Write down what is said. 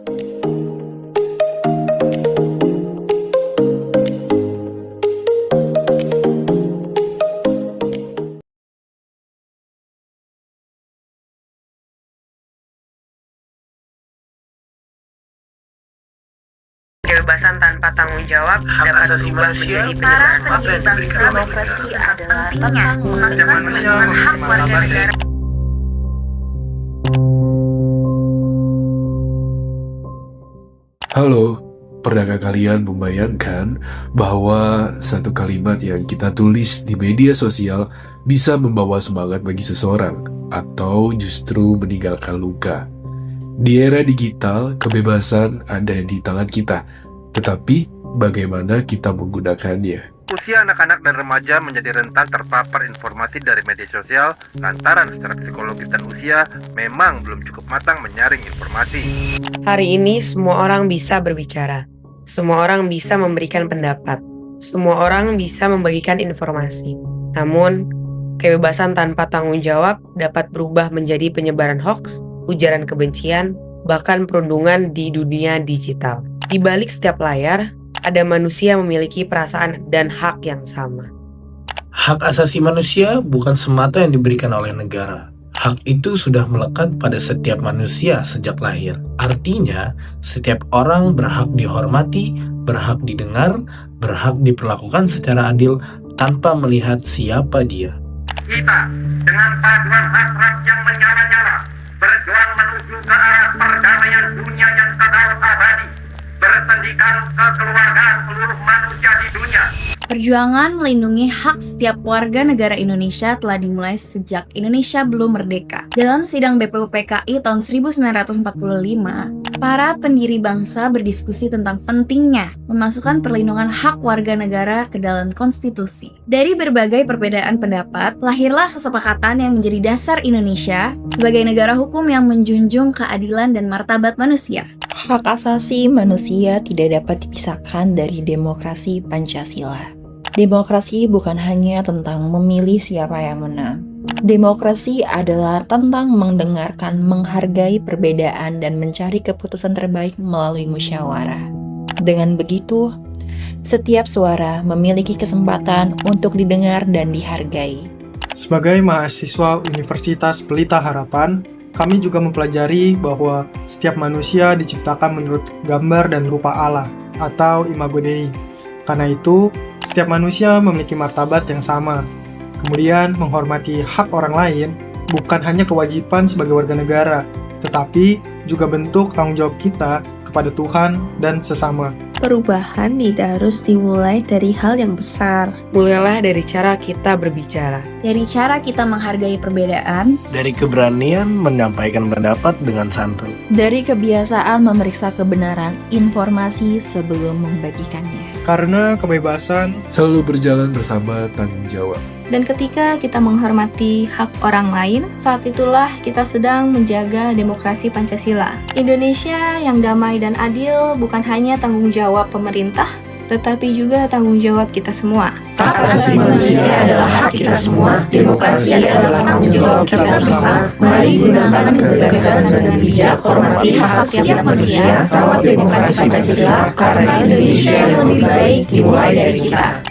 Kebebasan tanpa tanggung jawab dapat berubah menjadi para pendiri bangsa. Demokrasi adalah tentang memaksakan perlindungan hak warga negara. Halo, pernahkah kalian membayangkan bahwa satu kalimat yang kita tulis di media sosial bisa membawa semangat bagi seseorang atau justru meninggalkan luka? Di era digital, kebebasan ada di tangan kita, tetapi bagaimana kita menggunakannya? Usia anak-anak dan remaja menjadi rentan terpapar informasi dari media sosial lantaran secara psikologis dan usia memang belum cukup matang menyaring informasi. Hari ini semua orang bisa berbicara. Semua orang bisa memberikan pendapat. Semua orang bisa membagikan informasi. Namun, kebebasan tanpa tanggung jawab dapat berubah menjadi penyebaran hoaks, ujaran kebencian, bahkan perundungan di dunia digital. Di balik setiap layar, ada manusia memiliki perasaan dan hak yang sama. Hak asasi manusia bukan semata yang diberikan oleh negara. Hak itu sudah melekat pada setiap manusia sejak lahir. Artinya, setiap orang berhak dihormati, berhak didengar, berhak diperlakukan secara adil tanpa melihat siapa dia. Kita, dengan paduan hasrat yang menyala-nyala, berjuang menuju ke arah perdamaian dunia yang kekal abadi, bersendikan kekeluargaan seluruh manusia di dunia. Perjuangan melindungi hak setiap warga negara Indonesia telah dimulai sejak Indonesia belum merdeka. Dalam sidang BPUPKI tahun 1945, para pendiri bangsa berdiskusi tentang pentingnya memasukkan perlindungan hak warga negara ke dalam konstitusi. Dari berbagai perbedaan pendapat, lahirlah kesepakatan yang menjadi dasar Indonesia sebagai negara hukum yang menjunjung keadilan dan martabat manusia. Hak asasi manusia tidak dapat dipisahkan dari demokrasi Pancasila. Demokrasi bukan hanya tentang memilih siapa yang menang. Demokrasi adalah tentang mendengarkan, menghargai perbedaan, dan mencari keputusan terbaik melalui musyawarah. Dengan begitu, setiap suara memiliki kesempatan untuk didengar dan dihargai. Sebagai mahasiswa Universitas Pelita Harapan, kami juga mempelajari bahwa setiap manusia diciptakan menurut gambar dan rupa Allah atau Imago Dei. Karena itu, setiap manusia memiliki martabat yang sama. Kemudian, menghormati hak orang lain bukan hanya kewajiban sebagai warga negara, tetapi juga bentuk tanggung jawab kita kepada Tuhan dan sesama. Perubahan tidak harus dimulai dari hal yang besar. Mulailah dari cara kita berbicara. Dari cara kita menghargai perbedaan, Dari keberanian menyampaikan pendapat dengan santun. Dari kebiasaan memeriksa kebenaran informasi sebelum membagikannya. Karena kebebasan Selalu berjalan bersama tanggung jawab. Dan ketika kita menghormati hak orang lain, saat itulah kita sedang menjaga demokrasi Pancasila. Indonesia yang damai dan adil bukan hanya tanggung jawab pemerintah, tetapi juga tanggung jawab kita semua. Hak asasi manusia adalah hak kita semua. Demokrasi adalah tanggung jawab kita bersama. Mari gunakan kecerdasan dengan bijak, hormati hak setiap manusia, rawat demokrasi Pancasila, karena Indonesia yang lebih baik dimulai dari kita.